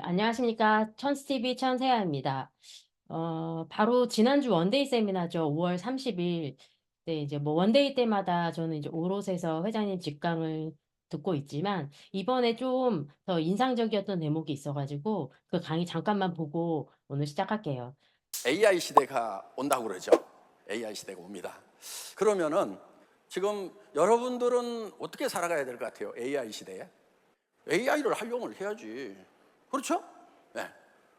안녕하십니까. 천스TV 천세아입니다. 바로 지난주 원데이 세미나죠. 5월 30일. 네, 이제 뭐 원데이 때마다 저는 이제 오롯에서 회장님 직강을 듣고 있지만, 이번에 좀 더 인상적이었던 대목이 있어가지고, 그 강의 잠깐만 보고 오늘 시작할게요. AI 시대가 온다고 그러죠. AI 시대가 옵니다. 그러면은 지금 여러분들은 어떻게 살아가야 될 것 같아요? AI 시대에 AI를 활용을 해야지. 그렇죠? 네.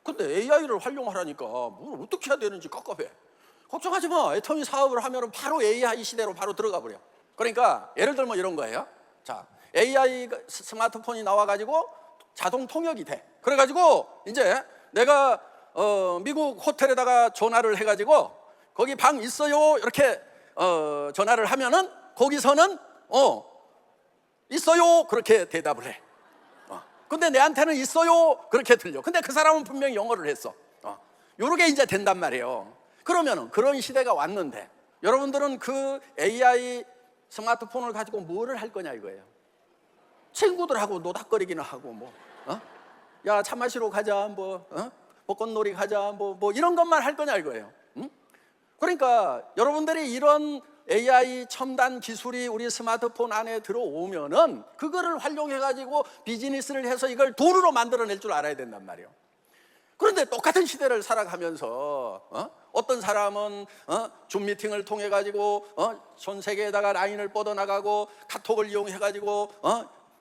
근데 AI를 활용하라니까 뭘 어떻게 해야 되는지 깝깝해. 걱정하지 마. 애터미 사업을 하면 바로 AI 시대로 바로 들어가 버려. 그러니까 예를 들면 이런 거예요. 자, AI 스마트폰이 나와가지고 자동 통역이 돼. 그래가지고 이제 내가 미국 호텔에다가 전화를 해가지고 거기 방 있어요 이렇게 전화를 하면은 거기서는 있어요 그렇게 대답을 해. 근데 내한테는 있어요 그렇게 들려. 근데 그 사람은 분명히 영어를 했어. 요렇게 이제 된단 말이에요. 그러면은 그런 시대가 왔는데 여러분들은 그 AI 스마트폰을 가지고 뭐를 할 거냐 이거예요. 친구들하고 노닥거리기는 하고 뭐 야, 차 마시러 가자 뭐 벚꽃놀이 가자 뭐 이런 것만 할 거냐 이거예요. 응? 그러니까 여러분들이 이런 AI 첨단 기술이 우리 스마트폰 안에 들어오면은 그거를 활용해 가지고 비즈니스를 해서 이걸 돈으로 만들어낼 줄 알아야 된단 말이에요. 그런데 똑같은 시대를 살아가면서 어떤 사람은 줌 미팅을 통해 가지고 전 세계에다가 라인을 뻗어나가고 카톡을 이용해 가지고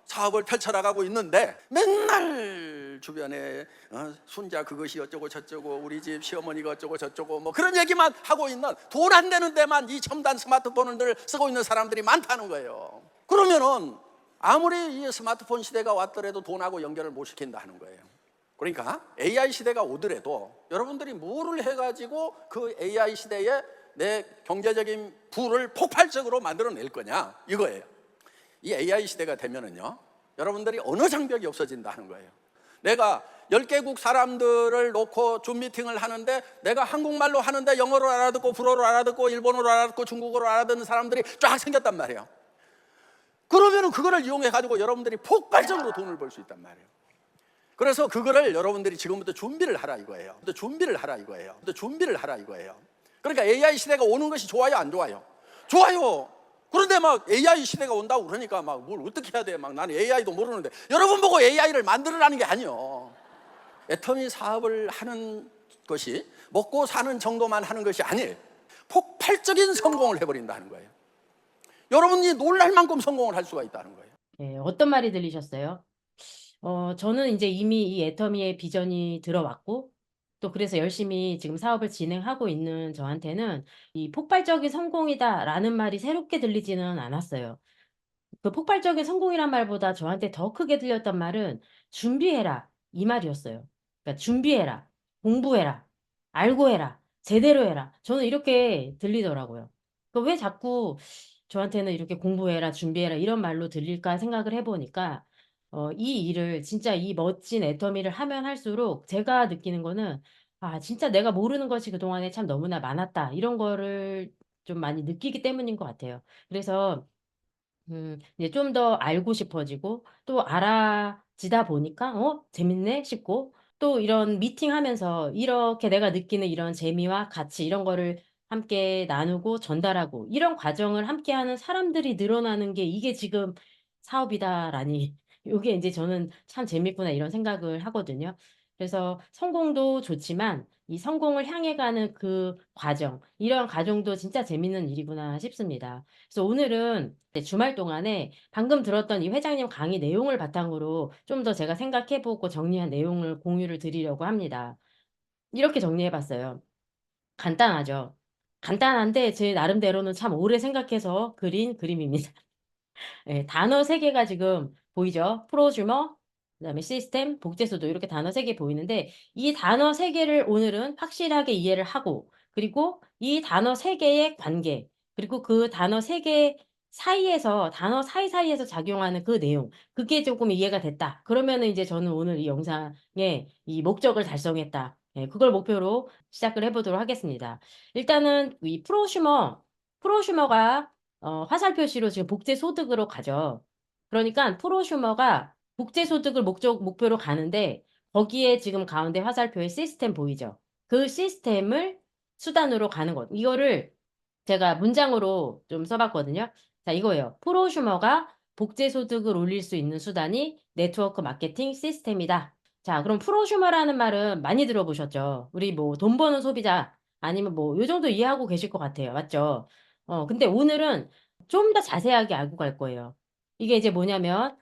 사업을 펼쳐나가고 있는데 맨날 주변에 순자 그것이 어쩌고 저쩌고 우리 집 시어머니가 어쩌고 저쩌고 뭐 그런 얘기만 하고 있는, 돈 안 되는 데만 이 첨단 스마트폰을 쓰고 있는 사람들이 많다는 거예요. 그러면은 아무리 이 스마트폰 시대가 왔더라도 돈하고 연결을 못 시킨다 하는 거예요. 그러니까 AI 시대가 오더라도 여러분들이 뭐를 해가지고 그 AI 시대에 내 경제적인 부를 폭발적으로 만들어낼 거냐 이거예요. 이 AI 시대가 되면은요 여러분들이 언어 장벽이 없어진다 하는 거예요. 내가 10개국 사람들을 놓고 줌 미팅을 하는데 내가 한국말로 하는데 영어로 알아듣고 불어로 알아듣고 일본어로 알아듣고 중국어로 알아듣는 사람들이 쫙 생겼단 말이에요. 그러면은 그거를 이용해 가지고 여러분들이 폭발적으로 돈을 벌 수 있단 말이에요. 그래서 그거를 여러분들이 지금부터 준비를 하라 이거예요. 준비를 하라 이거예요. 준비를 하라 이거예요. 그러니까 AI 시대가 오는 것이 좋아요, 안 좋아요? 좋아요. 그런데 막 AI 시대가 온다고 그러니까 막 뭘 어떻게 해야 돼? 막 나는 AI도 모르는데 여러분 보고 AI를 만들으라는 게 아니에요. 애터미 사업을 하는 것이 먹고 사는 정도만 하는 것이 아니에요. 폭발적인 성공을 해버린다는 거예요. 여러분이 놀랄 만큼 성공을 할 수가 있다는 거예요. 네, 어떤 말이 들리셨어요? 저는 이제 이미 이 애터미의 비전이 들어왔고, 또 그래서 열심히 지금 사업을 진행하고 있는 저한테는 이 폭발적인 성공이다라는 말이 새롭게 들리지는 않았어요. 그 폭발적인 성공이란 말보다 저한테 더 크게 들렸던 말은 준비해라, 이 말이었어요. 그러니까 준비해라, 공부해라, 알고 해라, 제대로 해라. 저는 이렇게 들리더라고요. 왜 자꾸 저한테는 이렇게 공부해라, 준비해라 이런 말로 들릴까 생각을 해보니까 이 일을 진짜 이 멋진 애터미를 하면 할수록 제가 느끼는 거는 아, 진짜 내가 모르는 것이 그동안에 참 너무나 많았다. 이런 거를 좀 많이 느끼기 때문인 것 같아요. 그래서 이제 좀 더 알고 싶어지고 또 알아지다 보니까 재밌네 싶고 또 이런 미팅하면서 이렇게 내가 느끼는 이런 재미와 가치 이런 거를 함께 나누고 전달하고 이런 과정을 함께하는 사람들이 늘어나는 게 이게 지금 사업이다라니 요게 이제 저는 '참 재밌구나.' 이런 생각을 하거든요. 그래서 성공도 좋지만 이 성공을 향해 가는 그 과정 이런 과정도 진짜 재밌는 일이구나 싶습니다. 그래서 오늘은 네, 주말 동안에 방금 들었던 이 회장님 강의 내용을 바탕으로 좀 더 제가 생각해 보고 정리한 내용을 공유를 드리려고 합니다. 이렇게 정리해 봤어요. 간단하죠. 간단한데 제 나름대로는 참 오래 생각해서 그린 그림입니다. 예, 단어 3 개가 지금 보이죠? 프로주머, 그다음에 시스템, 복제수도 이렇게 단어 3개 보이는데 이 단어 3 개를 오늘은 확실하게 이해를 하고 그리고 이 단어 3 개의 관계 그리고 그 단어 3개 사이에서 단어 사이사이에서 작용하는 그 내용 그게 조금 이해가 됐다. 그러면은 이제 저는 오늘 이 영상의 이 목적을 달성했다. 예, 그걸 목표로 시작을 해 보도록 하겠습니다. 일단은 이 프로슈머가 화살 표시로 지금 복제 소득으로 가죠. 그러니깐 프로슈머가 복제 소득을 목표로 가는데 거기에 지금 가운데 화살표에 시스템 보이죠? 그 시스템을 수단으로 가는 것. 이거를 제가 문장으로 좀 써봤거든요. 자, 이거예요. 프로슈머가 복제소득을 올릴 수 있는 수단이 네트워크 마케팅 시스템이다. 자, 그럼 프로슈머라는 말은 많이 들어보셨죠? 우리 뭐 돈 버는 소비자 아니면 뭐 요 정도 이해하고 계실 것 같아요. 맞죠? 근데 오늘은 좀 더 자세하게 알고 갈 거예요. 이게 이제 뭐냐면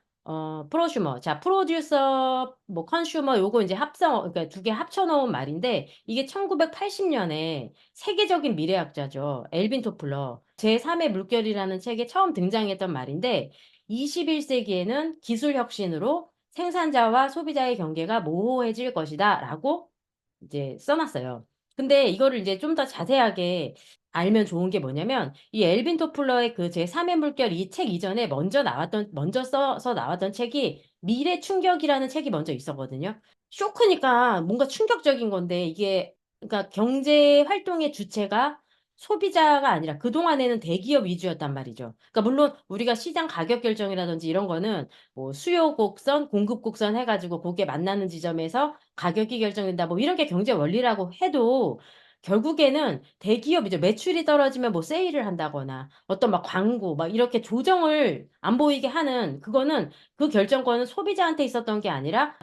프로슈머. 자, 프로듀서, 뭐, 컨슈머, 요거 이제 그러니까 두 개 합쳐놓은 말인데, 이게 1980년에 세계적인 미래학자죠. 엘빈 토플러. 제3의 물결이라는 책에 처음 등장했던 말인데, 21세기에는 기술 혁신으로 생산자와 소비자의 경계가 모호해질 것이다. 라고 이제 써놨어요. 근데 이거를 이제 좀 더 자세하게 알면 좋은 게 뭐냐면 이 엘빈 토플러의 그 제3의 물결 이 책 이전에 먼저 써서 나왔던 책이 미래 충격이라는 책이 먼저 있었거든요. 쇼크니까 뭔가 충격적인 건데 이게 그러니까 경제 활동의 주체가 소비자가 아니라 그동안에는 대기업 위주였단 말이죠. 그러니까 물론 우리가 시장 가격 결정이라든지 이런 거는 뭐 수요 곡선, 공급 곡선 해가지고 거기에 만나는 지점에서 가격이 결정된다. 뭐 이런 게 경제 원리라고 해도 결국에는 대기업이죠. 매출이 떨어지면 뭐 세일을 한다거나 어떤 막 광고 막 이렇게 조정을 안 보이게 하는 그거는 그 결정권은 소비자한테 있었던 게 아니라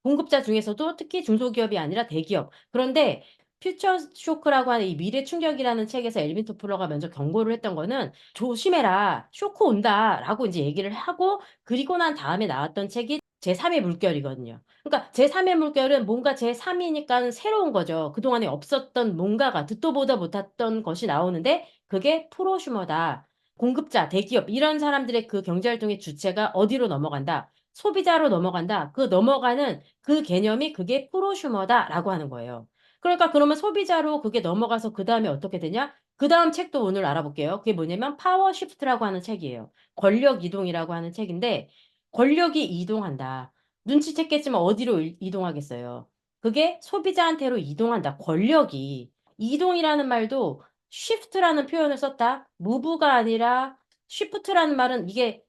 공급자 중에서도 특히 중소기업이 아니라 대기업. 그런데 퓨처 쇼크라고 하는 이 미래 충격이라는 책에서 엘빈 토플러가 먼저 경고를 했던 거는 조심해라. 쇼크 온다라고 이제 얘기를 하고 그리고 난 다음에 나왔던 책이 제3의 물결이거든요. 그러니까 제3의 물결은 뭔가 제3이니까 새로운 거죠. 그동안에 없었던 뭔가가 듣도 보다 못했던 것이 나오는데 그게 프로슈머다. 공급자, 대기업 이런 사람들의 그 경제활동의 주체가 어디로 넘어간다. 소비자로 넘어간다. 그 넘어가는 그 개념이 그게 프로슈머다라고 하는 거예요. 그러니까 그러면 소비자로 그게 넘어가서 그 다음에 어떻게 되냐? 그 다음 책도 오늘 알아볼게요. 그게 뭐냐면 파워 시프트라고 하는 책이에요. 권력 이동이라고 하는 책인데 권력이 이동한다. 눈치챘겠지만 어디로 이동하겠어요? 그게 소비자한테로 이동한다. 권력이. 이동이라는 말도 shift라는 표현을 썼다. move가 아니라 shift라는 말은 이게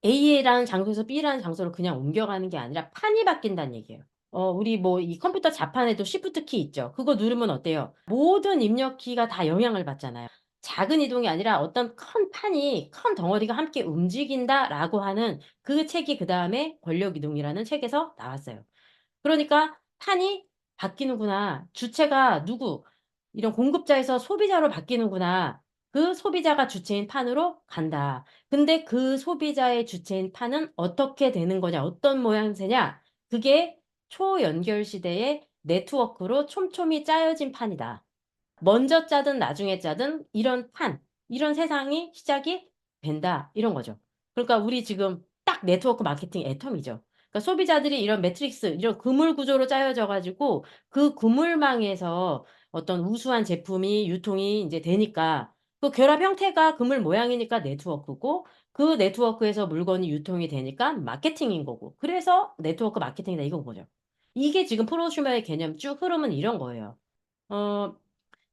A라는 장소에서 B라는 장소로 그냥 옮겨가는 게 아니라 판이 바뀐다는 얘기예요. 우리 뭐 이 컴퓨터 자판에도 Shift 키 있죠. 그거 누르면 어때요? 모든 입력 키가 다 영향을 받잖아요. 작은 이동이 아니라 어떤 큰 덩어리가 함께 움직인다라고 하는 그 책이 그 다음에 권력 이동이라는 책에서 나왔어요. 그러니까 판이 바뀌는구나. 주체가 누구? 이런 공급자에서 소비자로 바뀌는구나. 그 소비자가 주체인 판으로 간다. 근데 그 소비자의 주체인 판은 어떻게 되는 거냐? 어떤 모양새냐? 그게 초연결 시대의 네트워크로 촘촘히 짜여진 판이다. 먼저 짜든 나중에 짜든 이런 이런 세상이 시작이 된다. 이런 거죠. 그러니까 우리 지금 딱 네트워크 마케팅 애텀이죠. 그러니까 소비자들이 이런 매트릭스, 이런 그물 구조로 짜여져 가지고 그 그물망에서 어떤 우수한 제품이 유통이 이제 되니까 그 결합 형태가 그물 모양이니까 네트워크고 그 네트워크에서 물건이 유통이 되니까 마케팅인 거고. 그래서 네트워크 마케팅이다 이건 거죠. 이게 지금 프로슈머의 개념 쭉 흐름은 이런 거예요. 어,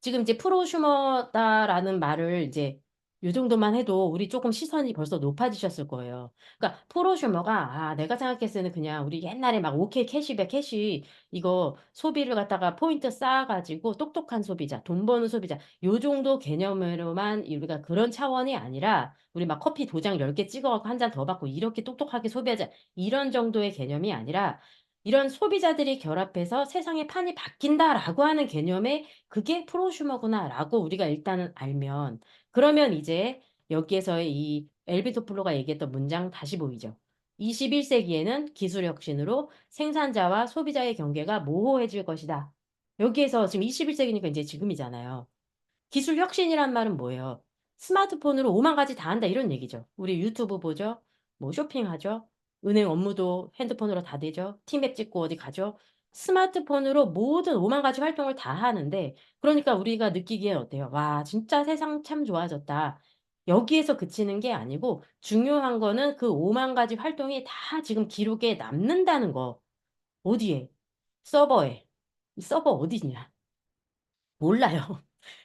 지금 이제 프로슈머다라는 말을 이제 요 정도만 해도 우리 조금 시선이 벌써 높아지셨을 거예요. 그러니까 프로슈머가 내가 생각했을 때는 그냥 우리 옛날에 막 오케이 캐시백 캐시 이거 소비를 갖다가 포인트 쌓아가지고 똑똑한 소비자, 돈 버는 소비자 요 정도 개념으로만 우리가 그런 차원이 아니라 우리 막 커피 도장 10개 찍어갖고 한 잔 더 받고 이렇게 똑똑하게 소비하자 이런 정도의 개념이 아니라 이런 소비자들이 결합해서 세상의 판이 바뀐다라고 하는 개념의 그게 프로슈머구나라고 우리가 일단은 알면 그러면 이제 여기에서의 이 엘비 토플로가 얘기했던 문장 다시 보이죠. 21세기에는 기술 혁신으로 생산자와 소비자의 경계가 모호해질 것이다. 여기에서 지금 21세기니까 이제 지금이잖아요. 기술 혁신이란 말은 뭐예요? 스마트폰으로 오만 가지 다 한다 이런 얘기죠. 우리 유튜브 보죠. 뭐 쇼핑하죠. 은행 업무도 핸드폰으로 다 되죠. 티맵 찍고 어디 가죠. 스마트폰으로 모든 오만 가지 활동을 다 하는데 그러니까 우리가 느끼기에 어때요? 와, 진짜 세상 참 좋아졌다. 여기에서 그치는 게 아니고 중요한 거는 그 오만 가지 활동이 다 지금 기록에 남는다는 거. 어디에? 서버에. 이 서버 어디냐? 몰라요.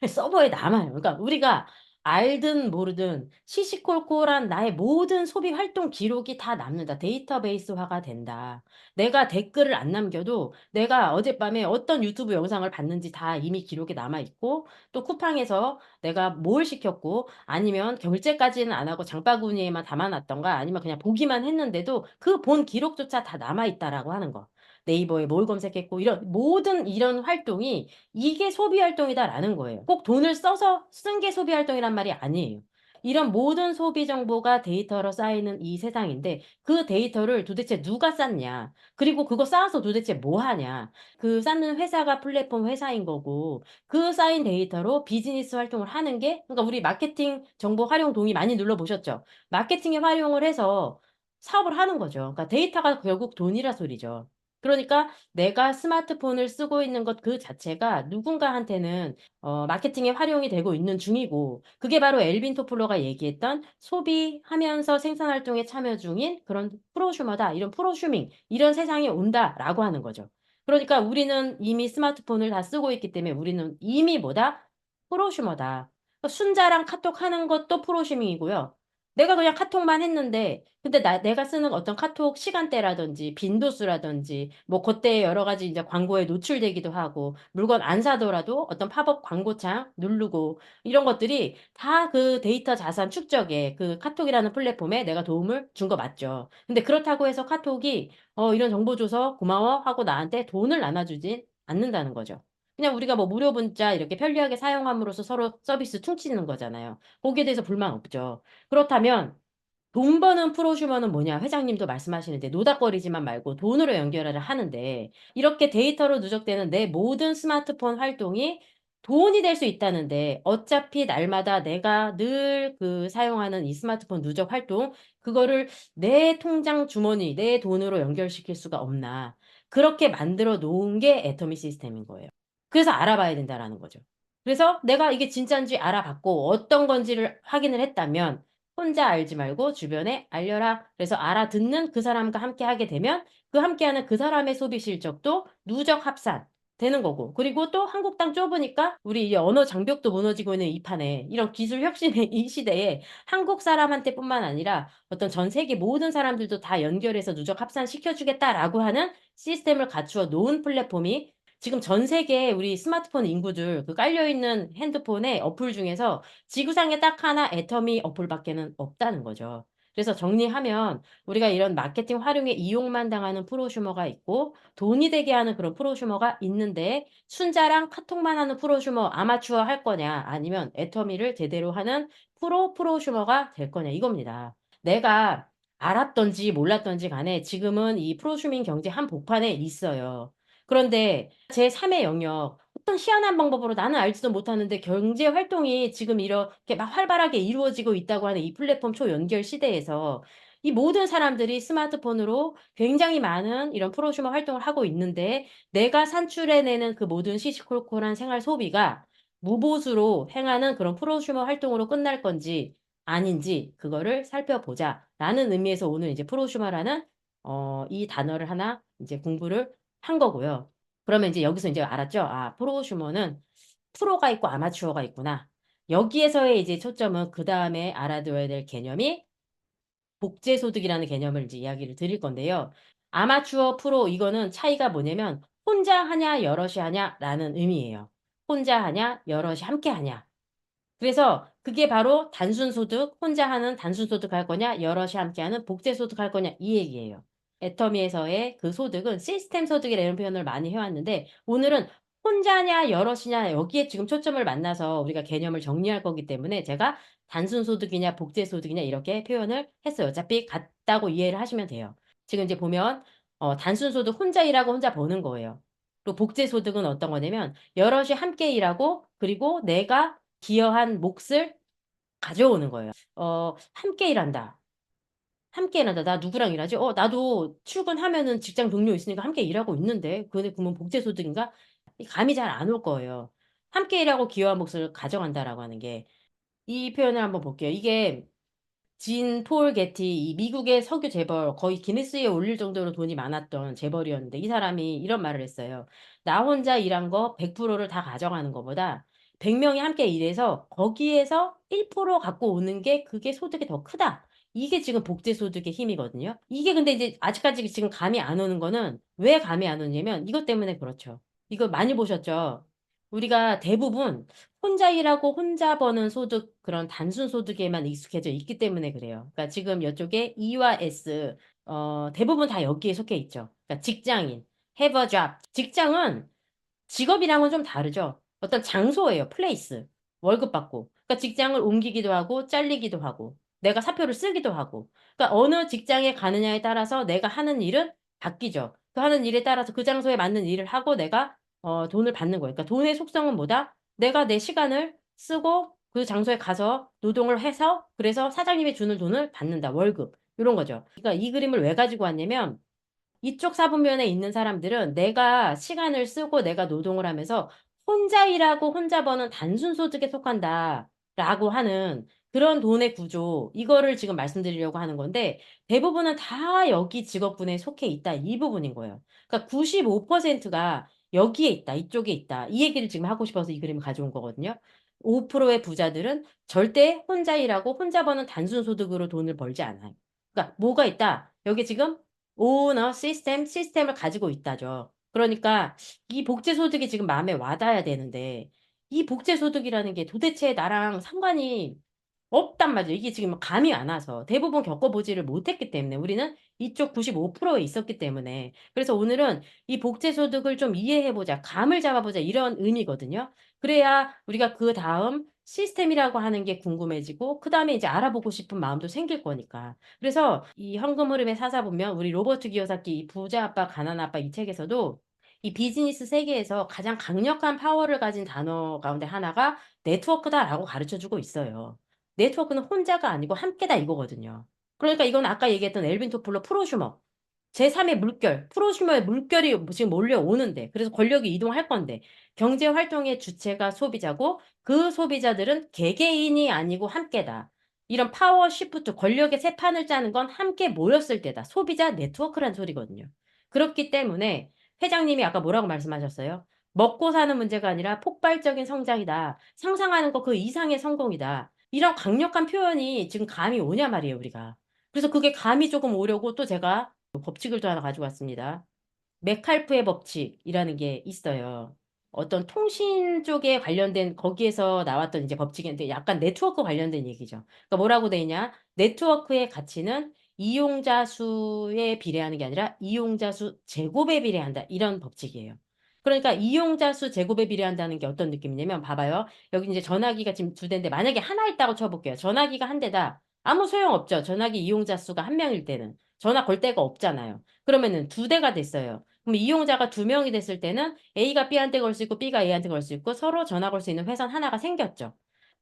서버에 남아요. 그러니까 우리가 알든 모르든 시시콜콜한 나의 모든 소비 활동 기록이 다 남는다. 데이터베이스화가 된다. 내가 댓글을 안 남겨도 내가 어젯밤에 어떤 유튜브 영상을 봤는지 다 이미 기록이 남아 있고, 또 쿠팡에서 내가 뭘 시켰고, 아니면 결제까지는 안 하고 장바구니에만 담아 놨던가, 아니면 그냥 보기만 했는데도 그 본 기록조차 다 남아 있다라고 하는 거. 네이버에 뭘 검색했고, 이런 모든 이런 활동이 이게 소비 활동이다라는 거예요. 꼭 돈을 써서 쓴 게 소비 활동이란 말이 아니에요. 이런 모든 소비 정보가 데이터로 쌓이는 이 세상인데, 그 데이터를 도대체 누가 쌓냐? 그리고 그거 쌓아서 도대체 뭐 하냐? 그 쌓는 회사가 플랫폼 회사인 거고, 그 쌓인 데이터로 비즈니스 활동을 하는 게, 그러니까 우리 마케팅 정보 활용 동의 많이 눌러 보셨죠? 마케팅에 활용을 해서 사업을 하는 거죠. 그러니까 데이터가 결국 돈이라 소리죠. 그러니까 내가 스마트폰을 쓰고 있는 것 그 자체가 누군가한테는 마케팅에 활용이 되고 있는 중이고, 그게 바로 엘빈 토플러가 얘기했던 "소비하면서 생산 활동에 참여 중인 그런 프로슈머다. 이런 프로슈밍 이런 세상이 온다."라고 하는 거죠. 그러니까 우리는 이미 스마트폰을 다 쓰고 있기 때문에 우리는 이미 뭐다? 프로슈머다. 순자랑 카톡하는 것도 프로슈밍이고요. 내가 그냥 카톡만 했는데, 근데 내가 쓰는 어떤 카톡 시간대라든지 빈도수라든지 뭐 고때에 여러 가지 인제 광고에 노출되기도 하고, 물건 안 사더라도 어떤 팝업 광고창 누르고, 이런 것들이 다 그 데이터 자산 축적에 그 카톡이라는 플랫폼에 내가 도움을 준 거 맞죠. 근데 그렇다고 해서 카톡이 "이런 정보 줘서 고마워." 하고 나한테 돈을 나눠 주진 않는다는 거죠. 그냥 우리가 뭐 무료 문자 이렇게 편리하게 사용함으로써 서로 서비스 퉁치는 거잖아요. 거기에 대해서 불만 없죠. 그렇다면 돈 버는 프로슈머는 뭐냐? 회장님도 말씀하시는데 노닥거리지만 말고 돈으로 연결을 하는데, 이렇게 데이터로 누적되는 내 모든 스마트폰 활동이 돈이 될 수 있다는데, 어차피 날마다 내가 늘 그 사용하는 이 스마트폰 누적 활동, 그거를 내 통장 주머니, 내 돈으로 연결시킬 수가 없나. 그렇게 만들어 놓은 게 애터미 시스템인 거예요. 그래서 알아봐야 된다라는 거죠. 그래서 내가 이게 진짠지 알아봤고 어떤 건지를 확인을 했다면 혼자 알지 말고 주변에 알려라. 그래서 알아듣는 그 사람과 함께 하게 되면 그 함께하는 그 사람의 소비 실적도 누적 합산 되는 거고, 그리고 또 한국 땅 좁으니까 우리 이제 언어 장벽도 무너지고 있는 이 판에, 이런 기술 혁신의 이 시대에 한국 사람한테뿐만 아니라 어떤 전 세계 모든 사람들도 다 연결해서 누적 합산시켜 주겠다라고 하는 시스템을 갖추어 놓은 플랫폼이 지금 전 세계 우리 스마트폰 인구들 그 깔려 있는 핸드폰의 어플 중에서 지구상에 딱 하나 애터미 어플밖에는 없다는 거죠. 그래서 정리하면 우리가 이런 마케팅 활용에 이용만 당하는 프로슈머가 있고, 돈이 되게 하는 그런 프로슈머가 있는데, 순자랑 카톡만 하는 프로슈머 아마추어 할 거냐, 아니면 애터미를 제대로 하는 프로슈머가 될 거냐, 이겁니다. 내가 알았든지 몰랐든지 간에 지금은 이 프로슈밍 경제 한복판에 있어요. 그런데 제3의 영역, 어떤 희한한 방법으로 나는 알지도 못하는데 경제 활동이 지금 이렇게 막 활발하게 이루어지고 있다고 하는 이 플랫폼 초연결 시대에서 이 모든 사람들이 스마트폰으로 굉장히 많은 이런 프로슈머 활동을 하고 있는데, 내가 산출해내는 그 모든 시시콜콜한 생활 소비가 무보수로 행하는 그런 프로슈머 활동으로 끝날 건지 아닌지 그거를 살펴보자라는 의미에서 오늘 이제 프로슈머라는 이 단어를 하나 이제 공부를 한 거고요. 그러면 이제 여기서 인제 알았죠? '아, 프로슈머는 프로가 있고 아마추어가 있구나.' 여기에서의 이제 초점은 그다음에 알아둬야 될 개념이 복제소득이라는 개념을 이제 이야기를 드릴 건데요. 아마추어, 프로, 이거는 차이가 뭐냐면 혼자 하냐 여럿이 하냐라는 의미예요. 혼자 하냐 여럿이 함께 하냐. 그래서 그게 바로 단순 소득, 혼자 하는 단순 소득할 거냐, 여럿이 함께하는 복제 소득할 거냐, 이 얘기예요. 애터미에서의 그 소득은 시스템 소득이라는 표현을 많이 해 왔는데, 오늘은 혼자냐 여럿이냐 여기에 지금 초점을 맞춰서 우리가 개념을 정리할 거기 때문에 제가 단순 소득이냐 복제 소득이냐 이렇게 표현을 했어요. 어차피 같다고 이해를 하시면 돼요. 지금 이제 보면 단순 소득 혼자 일하고 혼자 버는 거예요. 그리고 복제 소득은 어떤 거냐면 여럿이 함께 일하고, 그리고 내가 기여한 몫을 가져오는 거예요. 함께 일한다. 함께 일한다. 나 누구랑 일하지? 나도 출근하면은 직장 동료 있으니까 함께 일하고 있는데. 그게 그러면 복제소득인가? 이 감이 잘 안 올 거예요. 함께 일하고 기여한 몫을 가져간다라고 하는 게. 이 표현을 한번 볼게요. 이게 진 폴 게티, 이 미국의 석유 재벌, 거의 기네스에 올릴 정도로 돈이 많았던 재벌이었는데, 이 사람이 이런 말을 했어요. "나 혼자 일한 거 100%를 다 가져가는 것보다 100명이 함께 일해서 거기에서 1% 갖고 오는 게 그게 소득이 더 크다. 이게 지금 복지 소득의 힘이거든요. 이게 근데 이제 아직까지 지금 감이 안 오는 거는 왜 감이 안 오냐면 이것 때문에 그렇죠. 이거 많이 보셨죠? 우리가 대부분 혼자 일하고 혼자 버는 소득 그런 단순 소득에만 익숙해져 있기 때문에 그래요. 그러니까 지금 이쪽에 E와 S 대부분 다 여기에 속해 있죠. 그러니까 직장인, have a job. 직장은 직업이랑은 좀 다르죠. 어떤 장소예요. 플레이스. 월급 받고. 그러니까 직장을 옮기기도 하고 잘리기도 하고 내가 사표를 쓰기도 하고. 그러니까 어느 직장에 가느냐에 따라서 내가 하는 일은 바뀌죠. 그 하는 일에 따라서 그 장소에 맞는 일을 하고 내가 돈을 받는 거예요. 그러니까 돈의 속성은 뭐다? 내가 내 시간을 쓰고 그 장소에 가서 노동을 해서 그래서 사장님이 주는 돈을 받는다. 월급. 이런 거죠. 그러니까 이 그림을 왜 가지고 왔냐면 이쪽 사분면에 있는 사람들은 내가 시간을 쓰고 내가 노동을 하면서 혼자 일하고 혼자 버는 단순 소득에 속한다라고 하는 그런 돈의 구조, 이거를 지금 말씀드리려고 하는 건데 대부분은 다 여기 직업군에 속해 있다. 이 부분인 거예요. 그러니까 95%가 여기에 있다. 이쪽에 있다. 이 얘기를 지금 하고 싶어서 이 그림을 가져온 거거든요. 5%의 부자들은 절대 혼자 일하고 혼자 버는 단순 소득으로 돈을 벌지 않아요. 그러니까 뭐가 있다? 여기 지금 오너 시스템을 가지고 있다죠. 그러니까 이 복제소득이 지금 마음에 와닿아야 되는데 이 복제소득이라는 게 도대체 나랑 상관이 없단 말이죠. 이게 지금 감이 안 와서 대부분 겪어보지를 못했기 때문에 우리는 이쪽 95%에 있었기 때문에 그래서 오늘은 이 복제소득을 좀 이해해보자, 감을 잡아보자 이런 의미거든요. 그래야 우리가 그 다음 시스템이라고 하는 게 궁금해지고 그 다음에 이제 알아보고 싶은 마음도 생길 거니까. 그래서 이 현금 흐름의 사사 보면 우리 로버트 기요사키 이 부자 아빠 가난 아빠 이 책에서도 이 비즈니스 세계에서 가장 강력한 파워를 가진 단어 가운데 하나가 네트워크다라고 가르쳐 주고 있어요. 네트워크는 혼자가 아니고 함께다 이거거든요. 그러니까 이건 아까 얘기했던 엘빈 토플러 프로슈머. 제3의 물결, 프로슈머의 물결이 지금 몰려오는데, 그래서 권력이 이동할 건데, 경제 활동의 주체가 소비자고, 그 소비자들은 개개인이 아니고 함께다. 이런 파워 시프트, 권력의 새 판을 짜는 건 함께 모였을 때다. 소비자 네트워크란 소리거든요. 그렇기 때문에 회장님이 아까 뭐라고 말씀하셨어요? 먹고 사는 문제가 아니라 폭발적인 성장이다. 상상하는 거 그 이상의 성공이다. 이런 강력한 표현이 지금 감이 오냐 말이에요, 우리가. 그래서 그게 감이 조금 오려고 또 제가 법칙을 또 하나 가지고 왔습니다. 메칼프의 법칙이라는 게 있어요. 어떤 통신 쪽에 관련된 거기에서 나왔던 이제 법칙인데 약간 네트워크 관련된 얘기죠. 그러니까 뭐라고 돼 있냐? 네트워크의 가치는 이용자 수에 비례하는 게 아니라 이용자 수 제곱에 비례한다. 이런 법칙이에요. 그러니까 이용자 수 제곱에 비례한다는 게 어떤 느낌이냐면 봐봐요. 여기 이제 전화기가 지금 두 대인데 만약에 하나 있다고 쳐볼게요. 전화기가 한 대다. 아무 소용없죠. 전화기 이용자 수가 한 명일 때는. 전화 걸 데가 없잖아요. 그러면은 두 대가 됐어요. 그럼 이용자가 두 명이 됐을 때는 A가 B한테 걸 수 있고 B가 A한테 걸 수 있고 서로 전화 걸 수 있는 회선 하나가 생겼죠.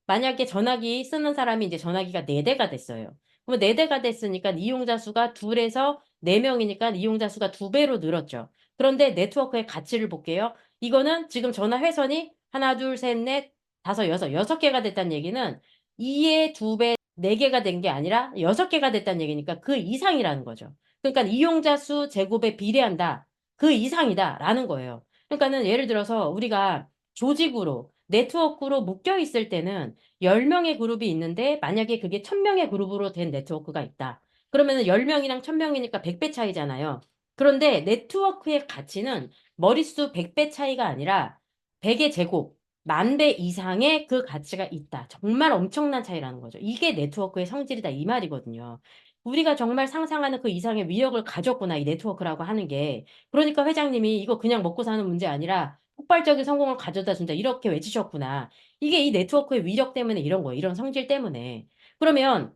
만약에 전화기 쓰는 사람이 이제 전화기가 네 대가 됐어요. 그럼 네 대가 됐으니까 이용자 수가 둘에서 네 명이니까 이용자 수가 두 배로 늘었죠. 그런데 네트워크의 가치를 볼게요. 이거는 지금 전화 회선이 하나, 둘, 셋, 넷, 다섯, 여섯 개가 됐다는 얘기는 2의 두 배, 네 개가 된 게 아니라 여섯 개가 됐다는 얘기니까 그 이상이라는 거죠. 그러니까 이용자 수 제곱에 비례한다. 그 이상이다라는 거예요. 그러니까는 예를 들어서 우리가 조직으로 네트워크로 묶여 있을 때는 10명의 그룹이 있는데 만약에 그게 1000명의 그룹으로 된 네트워크가 있다. 그러면은 10명이랑 1000명이니까 100배 차이잖아요. 그런데 네트워크의 가치는 머릿수 100배 차이가 아니라 100의 제곱, 10,000배 이상의 그 가치가 있다. 정말 엄청난 차이라는 거죠. 이게 네트워크의 성질이다. 이 말이거든요. 우리가 정말 상상하는 그 이상의 위력을 가졌구나. 이 네트워크라고 하는 게. 그러니까 회장님이 이거 그냥 먹고 사는 문제 아니라 폭발적인 성공을 가져다 준다. 이렇게 외치셨구나. 이게 이 네트워크의 위력 때문에 이런 거예요. 이런 성질 때문에. 그러면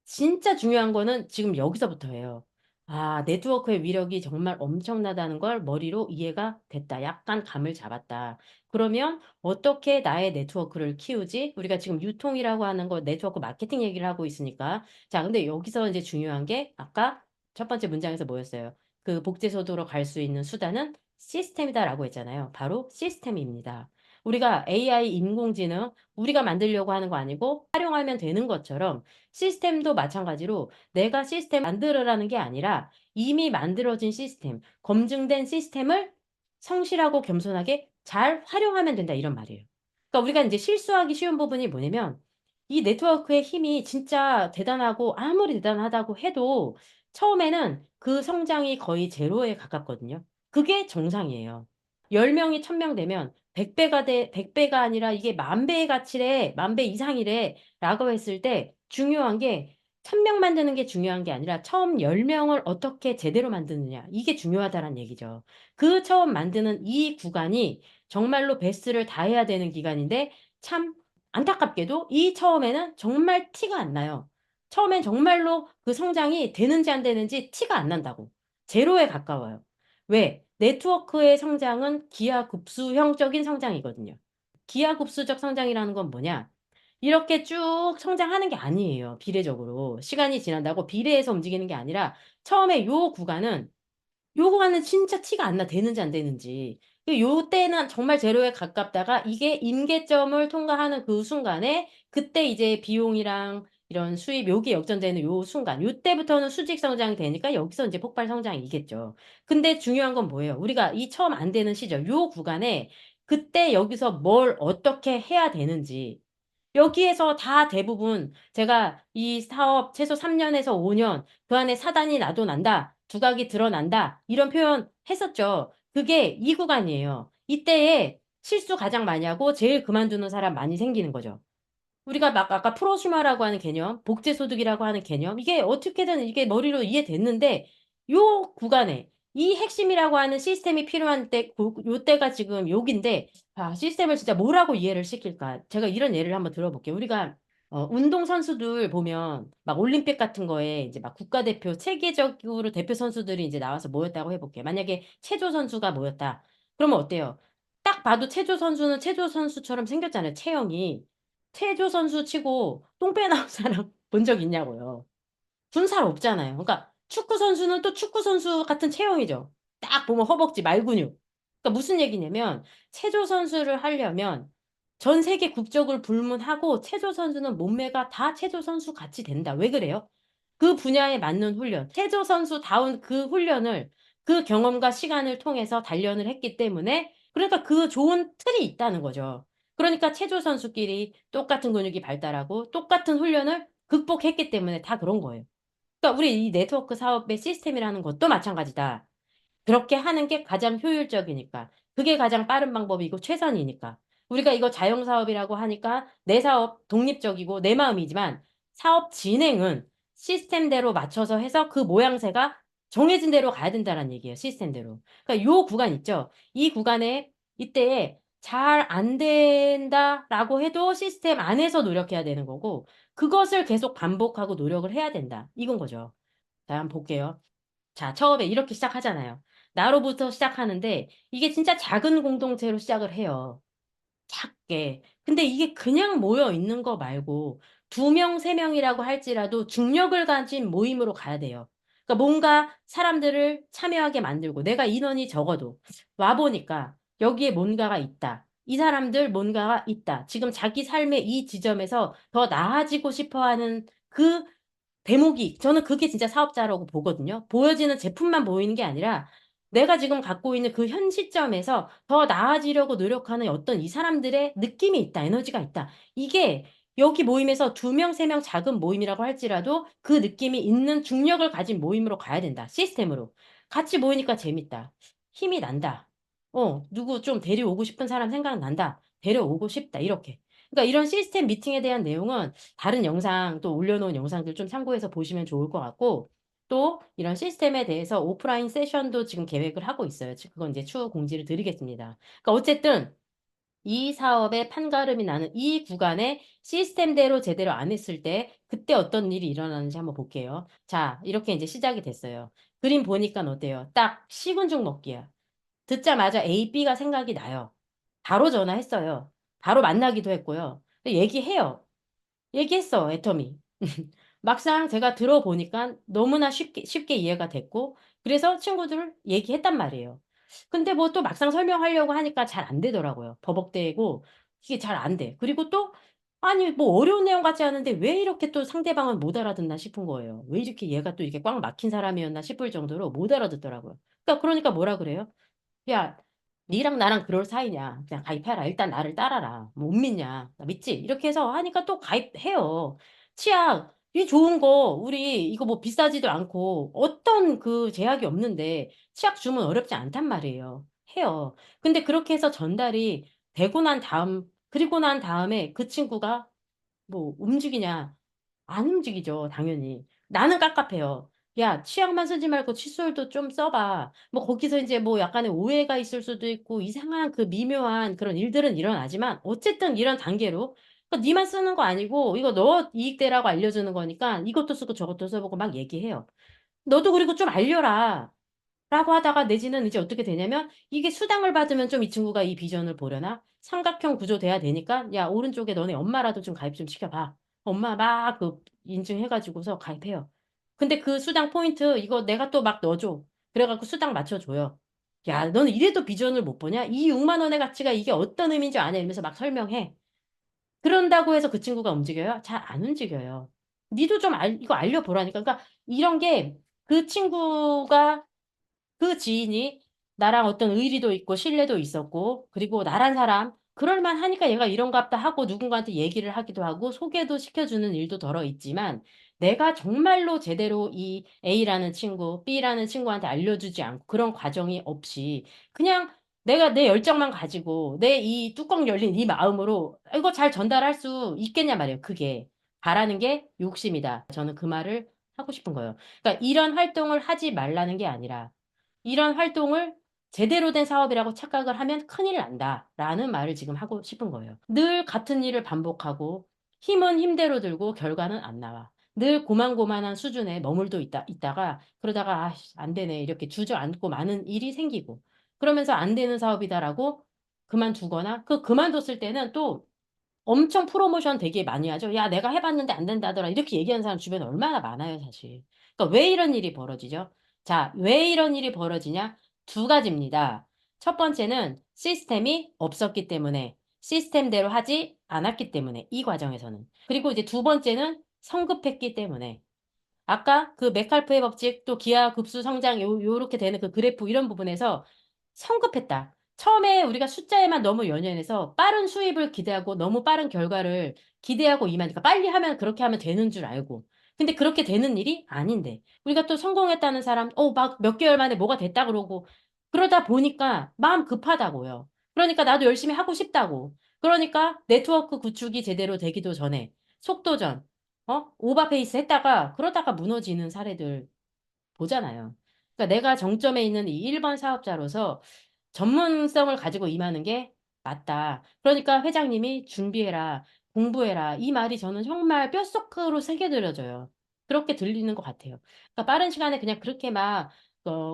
진짜 중요한 거는 지금 여기서부터예요. 아, 네트워크의 위력이 정말 엄청나다는 걸 머리로 이해가 됐다. 약간 감을 잡았다. 그러면 어떻게 나의 네트워크를 키우지? 우리가 지금 유통이라고 하는 거 네트워크 마케팅 얘기를 하고 있으니까. 자, 근데 여기서 이제 중요한 게 아까 첫 번째 문장에서 뭐였어요? 그 복제소도로 갈 수 있는 수단은 시스템이다라고 했잖아요. 바로 시스템입니다. 우리가 AI 인공지능 우리가 만들려고 하는 거 아니고 활용하면 되는 것처럼 시스템도 마찬가지로 내가 시스템 만들으라는 게 아니라 이미 만들어진 시스템, 검증된 시스템을 성실하고 겸손하게 잘 활용하면 된다 이런 말이에요. 그러니까 우리가 이제 실수하기 쉬운 부분이 뭐냐면 이 네트워크의 힘이 진짜 대단하고 아무리 대단하다고 해도 처음에는 그 성장이 거의 제로에 가깝거든요. 그게 정상이에요. 10명이 1000명 되면 100배가 아니라 이게 만 배의 가치래, 만 배 이상이래 라고 했을 때 중요한 게 1000명 만드는 게 중요한 게 아니라 처음 10명을 어떻게 제대로 만드느냐. 이게 중요하다는 얘기죠. 그 처음 만드는 이 구간이 정말로 베스트를 다해야 되는 기간인데 참 안타깝게도 이 처음에는 정말 티가 안 나요. 처음엔 정말로 그 성장이 되는지 안 되는지 티가 안 난다고. 제로에 가까워요. 왜? 네트워크의 성장은 기하급수형적인 성장이거든요. 기하급수적 성장이라는 건 뭐냐? 이렇게 쭉 성장하는 게 아니에요. 비례적으로. 시간이 지난다고 비례해서 움직이는 게 아니라 처음에 요 구간은 진짜 티가 안 나. 되는지 안 되는지. 요때는 정말 제로에 가깝다가 이게 임계점을 통과하는 그 순간에 그때 이제 비용이랑 이런 수입 요게 역전되는 요 순간 요때부터는 수직 성장이 되니까 여기서 이제 폭발 성장이겠죠. 근데 중요한 건 뭐예요? 우리가 이 처음 안 되는 시절 요 구간에 그때 여기서 뭘 어떻게 해야 되는지 여기에서 다 대부분 제가 이 사업 최소 3년에서 5년 그 안에 사단이 나도 난다. 두각이 드러난다. 이런 표현 했었죠. 그게 이 구간이에요. 이때에 실수 가장 많이 하고 제일 그만두는 사람 많이 생기는 거죠. 우리가 막 아까 프로슈머라고 하는 개념, 복제소득이라고 하는 개념, 이게 어떻게든 이게 머리로 이해됐는데, 요 구간에, 이 핵심이라고 하는 시스템이 필요한 때, 요 때가 지금 여기인데, 아, 시스템을 진짜 뭐라고 이해를 시킬까? 제가 이런 예를 한번 들어볼게요. 우리가, 운동선수들 보면, 막 올림픽 같은 거에 이제 막 국가대표, 세계적으로 대표 선수들이 이제 나와서 모였다고 해볼게요. 만약에 체조 선수가 모였다. 그러면 어때요? 딱 봐도 체조 선수는 체조 선수처럼 생겼잖아요. 체형이. 체조 선수 치고 똥배 나온 사람 본 적 있냐고요. 군살 없잖아요. 그러니까 축구 선수는 또 축구 선수 같은 체형이죠. 딱 보면 허벅지, 말근육. 그러니까 무슨 얘기냐면 체조 선수를 하려면 전 세계 국적을 불문하고 체조 선수는 몸매가 다 체조 선수 같이 된다. 왜 그래요? 그 분야에 맞는 훈련, 체조 선수다운 그 훈련을 그 경험과 시간을 통해서 단련을 했기 때문에 그러니까 그 좋은 틀이 있다는 거죠. 그러니까 체조 선수끼리 똑같은 근육이 발달하고 똑같은 훈련을 극복했기 때문에 다 그런 거예요. 그러니까 우리 이 네트워크 사업의 시스템이라는 것도 마찬가지다. 그렇게 하는 게 가장 효율적이니까. 그게 가장 빠른 방법이고 최선이니까. 우리가 이거 자영사업이라고 하니까 내 사업 독립적이고 내 마음이지만 사업 진행은 시스템대로 맞춰서 해서 그 모양새가 정해진 대로 가야 된다는 얘기예요. 시스템대로. 그러니까 요 구간 있죠. 이 구간에 이때에 잘 안 된다라고 해도 시스템 안에서 노력해야 되는 거고 그것을 계속 반복하고 노력을 해야 된다. 이건 거죠. 자, 한번 볼게요. 자, 처음에 이렇게 시작하잖아요. 나로부터 시작하는데 이게 진짜 작은 공동체로 시작을 해요. 작게. 근데 이게 그냥 모여 있는 거 말고 2명, 3명이라고 할지라도 중력을 가진 모임으로 가야 돼요. 그러니까 뭔가 사람들을 참여하게 만들고 내가 인원이 적어도 와보니까 여기에 뭔가가 있다. 이 사람들 뭔가가 있다. 지금 자기 삶의 이 지점에서 더 나아지고 싶어 하는 그 대목이 저는 그게 진짜 사업자라고 보거든요. 보여지는 제품만 보이는 게 아니라 내가 지금 갖고 있는 그 현 시점에서 더 나아지려고 노력하는 어떤 이 사람들의 느낌이 있다, 에너지가 있다. 이게 여기 모임에서 2명, 3명 작은 모임이라고 할지라도 그 느낌이 있는 중력을 가진 모임으로 가야 된다. 시스템으로. 같이 모이니까 재밌다. 힘이 난다. 누구 좀 데려오고 싶은 사람 생각난다. 데려오고 싶다. 이렇게. 그러니까 이런 시스템 미팅에 대한 내용은 다른 영상 또 올려놓은 영상들 좀 참고해서 보시면 좋을 것 같고 또 이런 시스템에 대해서 오프라인 세션도 지금 계획을 하고 있어요. 그건 이제 추후 공지를 드리겠습니다. 그러니까 어쨌든 이 사업의 판가름이 나는 이 구간에 시스템대로 제대로 안 했을 때 그때 어떤 일이 일어나는지 한번 볼게요. 자, 이렇게 이제 시작이 됐어요. 그림 보니까 어때요? 딱 식은 죽 먹기야. 듣자마자 A, B가 생각이 나요. 바로 전화했어요. 바로 만나기도 했고요. 얘기해요. 얘기했어, 애터미. 막상 제가 들어보니까 너무나 쉽게 이해가 됐고, 그래서 친구들을 얘기했단 말이에요. 근데 뭐 또 막상 설명하려고 하니까 잘 안 되더라고요. 버벅대고, 이게 잘 안 돼. 그리고 또, 아니, 뭐 어려운 내용 같지 않은데 왜 이렇게 또 상대방은 못 알아듣나 싶은 거예요. 왜 이렇게 얘가 또 이렇게 꽉 막힌 사람이었나 싶을 정도로 못 알아듣더라고요. 그러니까 뭐라 그래요? 야, 니랑 나랑 그럴 사이냐. 그냥 가입해라. 일단 나를 따라라. 못 믿냐. 나 믿지? 이렇게 해서 하니까 또 가입해요. 치약, 이 좋은 거, 우리 이거 뭐 비싸지도 않고 어떤 그 제약이 없는데 치약 주문 어렵지 않단 말이에요. 해요. 근데 그렇게 해서 전달이 되고 난 다음, 그리고 난 다음에 그 친구가 뭐 움직이냐? 안 움직이죠, 당연히. 나는 깝깝해요. 야, 치약만 쓰지 말고 칫솔도 좀 써봐. 뭐 거기서 이제 뭐 약간의 오해가 있을 수도 있고 이상한 그 미묘한 그런 일들은 일어나지만 어쨌든 이런 단계로 그러니까 니만 쓰는 거 아니고 이거 너 이익되라고 알려주는 거니까 이것도 쓰고 저것도 써보고 막 얘기해요. 너도 그리고 좀 알려라. 라고 하다가 내지는 이제 어떻게 되냐면 이게 수당을 받으면 좀 이 친구가 이 비전을 보려나? 삼각형 구조 돼야 되니까 야 오른쪽에 너네 엄마라도 좀 가입 좀 시켜봐. 엄마 막 그 인증해가지고서 가입해요. 근데 그 수당 포인트 이거 내가 또 막 넣어줘. 그래갖고 수당 맞춰줘요. 야 너는 이래도 비전을 못 보냐? 이 6만 원의 가치가 이게 어떤 의미인지 아냐 이러면서 막 설명해. 그런다고 해서 그 친구가 움직여요? 잘 안 움직여요. 니도 좀 이거 알려보라니까. 그러니까 이런 게 그 친구가 그 지인이 나랑 어떤 의리도 있고 신뢰도 있었고 그리고 나란 사람 그럴만 하니까 얘가 이런갑다 하고 누군가한테 얘기를 하기도 하고 소개도 시켜주는 일도 덜어 있지만 내가 정말로 제대로 이 A라는 친구, B라는 친구한테 알려주지 않고 그런 과정이 없이 그냥 내가 내 열정만 가지고 내 이 뚜껑 열린 이 마음으로 이거 잘 전달할 수 있겠냐 말이에요. 그게 바라는 게 욕심이다. 저는 그 말을 하고 싶은 거예요. 그러니까 이런 활동을 하지 말라는 게 아니라 이런 활동을 제대로 된 사업이라고 착각을 하면 큰일 난다라는 말을 지금 하고 싶은 거예요. 늘 같은 일을 반복하고 힘은 힘대로 들고 결과는 안 나와. 늘 고만고만한 수준에 머물러 있다가 그러다가 아, 안 되네 이렇게 주저앉고 많은 일이 생기고 그러면서 안 되는 사업이다라고 그만두거나 그 그만뒀을 때는 또 엄청 프로모션 되게 많이 하죠. 야, 내가 해봤는데 안 된다더라. 이렇게 얘기하는 사람 주변에 얼마나 많아요, 사실. 그러니까 왜 이런 일이 벌어지죠? 자, 왜 이런 일이 벌어지냐? 두 가지입니다. 첫 번째는 시스템이 없었기 때문에, 시스템대로 하지 않았기 때문에, 이 과정에서는. 그리고 이제 두 번째는 성급했기 때문에. 아까 그 메칼프의 법칙 또 기하 급수 성장 요렇게 되는 그 그래프 이런 부분에서 성급했다. 처음에 우리가 숫자에만 너무 연연해서 빠른 수입을 기대하고 너무 빠른 결과를 기대하고 임하니까 빨리 하면 그렇게 하면 되는 줄 알고. 근데 그렇게 되는 일이 아닌데. 우리가 또 성공했다는 사람, 막 몇 개월 만에 뭐가 됐다 그러고. 그러다 보니까 마음 급하다고요. 그러니까 나도 열심히 하고 싶다고. 그러니까 네트워크 구축이 제대로 되기도 전에 속도전, 오버페이스 했다가 그러다가 무너지는 사례들 보잖아요. 그러니까 내가 정점에 있는 이 1번 사업자로서 전문성을 가지고 임하는 게 맞다. 그러니까 회장님이 준비해라, 공부해라. 이 말이 저는 정말 뼛속으로 새겨들어져요. 그렇게 들리는 것 같아요. 그러니까 빠른 시간에 그냥 그렇게 막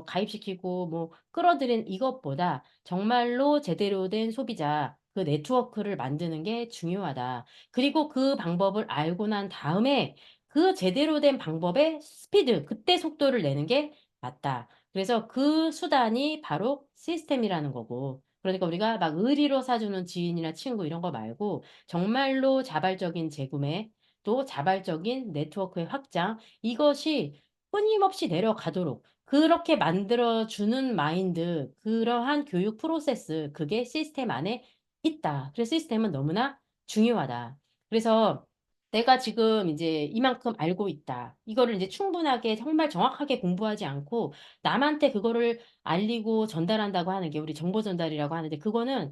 가입시키고 뭐 끌어들인 이것보다 정말로 제대로 된 소비자, 그 네트워크를 만드는 게 중요하다. 그리고 그 방법을 알고 난 다음에 그 제대로 된 방법의 스피드, 그때 속도를 내는 게 맞다. 그래서 그 수단이 바로 시스템이라는 거고. 그러니까 우리가 막 의리로 사주는 지인이나 친구 이런 거 말고 정말로 자발적인 재구매 또 자발적인 네트워크의 확장 이것이 끊임없이 내려가도록 그렇게 만들어주는 마인드, 그러한 교육 프로세스, 그게 시스템 안에 있다. 그래서 시스템은 너무나 중요하다. 그래서 내가 지금 이제 이만큼 알고 있다. 이거를 이제 충분하게 정말 정확하게 공부하지 않고 남한테 그거를 알리고 전달한다고 하는 게 우리 정보 전달이라고 하는데 그거는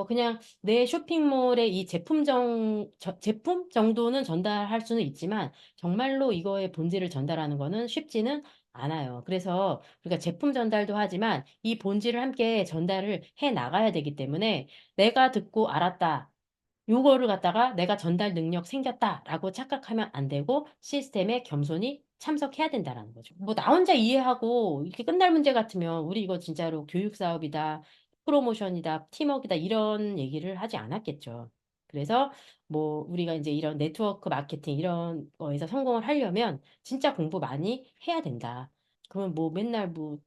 그냥 내 쇼핑몰의 이 제품 정도는 전달할 수는 있지만 정말로 이거의 본질을 전달하는 거는 쉽지는 않아요. 그래서 우리가 제품 전달도 하지만 이 본질을 함께 전달을 해 나가야 되기 때문에 내가 듣고 알았다. 요거를 갖다가 내가 전달 능력 생겼다라고 착각하면 안 되고 시스템에 겸손히 참석해야 된다라는 거죠. 뭐 나 혼자 이해하고 이렇게 끝날 문제 같으면 우리 이거 진짜로 교육 사업이다, 프로모션이다, 팀워크다 이런 얘기를 하지 않았겠죠. 그래서 뭐 우리가 이제 이런 네트워크 마케팅 이런 거에서 성공을 하려면 진짜 공부 많이 해야 된다. 그러면 뭐 맨날 뭐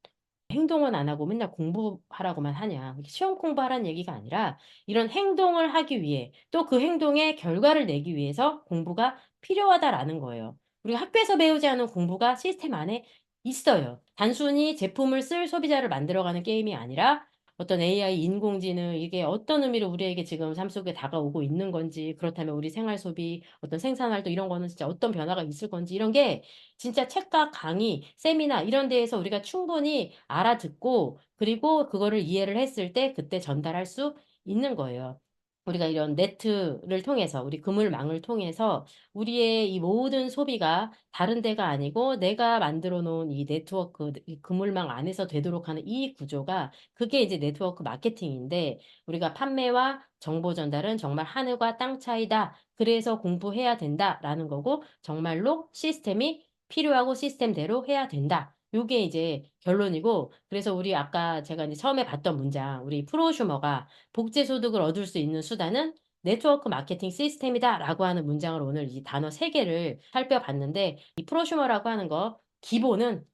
행동은 안 하고 맨날 공부하라고만 하냐. 시험 공부하라는 얘기가 아니라 이런 행동을 하기 위해 또 그 행동의 결과를 내기 위해서 공부가 필요하다라는 거예요. 우리가 학교에서 배우지 않은 공부가 시스템 안에 있어요. 단순히 제품을 쓸 소비자를 만들어가는 게임이 아니라 어떤 AI, 인공지능, 이게 어떤 의미로 우리에게 지금 삶 속에 다가오고 있는 건지, 그렇다면 우리 생활 소비, 어떤 생산 활동 이런 거는 진짜 어떤 변화가 있을 건지, 이런 게 진짜 책과 강의, 세미나 이런 데에서 우리가 충분히 알아듣고, 그리고 그거를 이해를 했을 때 그때 전달할 수 있는 거예요. 우리가 이런 네트를 통해서, 우리 그물망을 통해서 우리의 이 모든 소비가 다른 데가 아니고 내가 만들어 놓은 이 네트워크, 이 그물망 안에서 되도록 하는 이 구조가, 그게 이제 네트워크 마케팅인데, 우리가 판매와 정보 전달은 정말 하늘과 땅 차이다. 그래서 공부해야 된다라는 거고, 정말로 시스템이 필요하고 시스템대로 해야 된다. 요게 이제 결론이고, 그래서 우리 아까 제가 이제 처음에 봤던 문장, 우리 프로슈머가 복제 소득을 얻을 수 있는 수단은 네트워크 마케팅 시스템이다라고 하는 문장을 오늘 이 단어 세 개를 살펴봤는데, 이 프로슈머라고 하는 거 기본은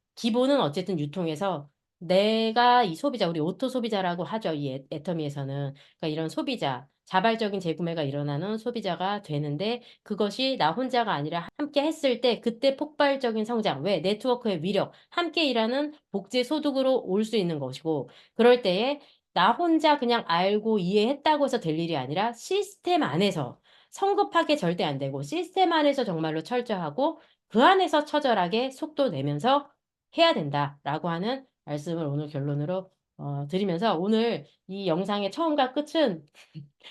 어쨌든 유통에서 내가 이 소비자, 우리 오토 소비자라고 하죠. 이 애터미에서는. 그러니까 이런 소비자, 자발적인 재구매가 일어나는 소비자가 되는데, 그것이 나 혼자가 아니라 함께 했을 때 그때 폭발적인 성장. 왜? 네트워크의 위력, 함께 일하는 복제 소득으로 올 수 있는 것이고, 그럴 때에 나 혼자 그냥 알고 이해했다고 해서 될 일이 아니라 시스템 안에서 성급하게 절대 안 되고 시스템 안에서 정말로 철저하고 그 안에서 처절하게 속도 내면서 해야 된다라고 하는 말씀을 오늘 결론으로 드리면서, 오늘 이 영상의 처음과 끝은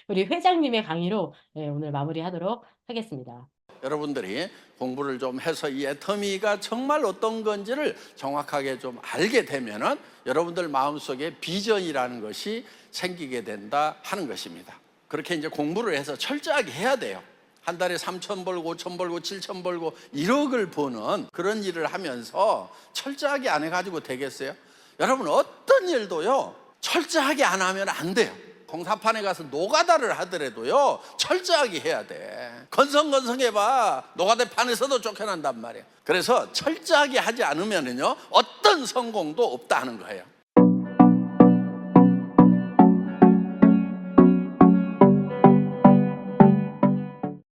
우리 회장님의 강의로 오늘 마무리하도록 하겠습니다. 여러분들이 공부를 좀 해서 이 애터미가 정말 어떤 건지를 정확하게 좀 알게 되면은 여러분들 마음속에 비전이라는 것이 생기게 된다 하는 것입니다. 그렇게 이제 공부를 해서 철저하게 해야 돼요. 한 달에 3천 벌고 5천 벌고 7천 벌고 1억을 버는 그런 일을 하면서 철저하게 안 해가지고 되겠어요? 여러분, 어떤 일도요 철저하게 안 하면 안 돼요. 공사판에 가서 노가다를 하더라도요 철저하게 해야 돼. 건성건성해봐, 노가다판에서도 쫓겨난단 말이에요. 그래서 철저하게 하지 않으면요 어떤 성공도 없다 하는 거예요.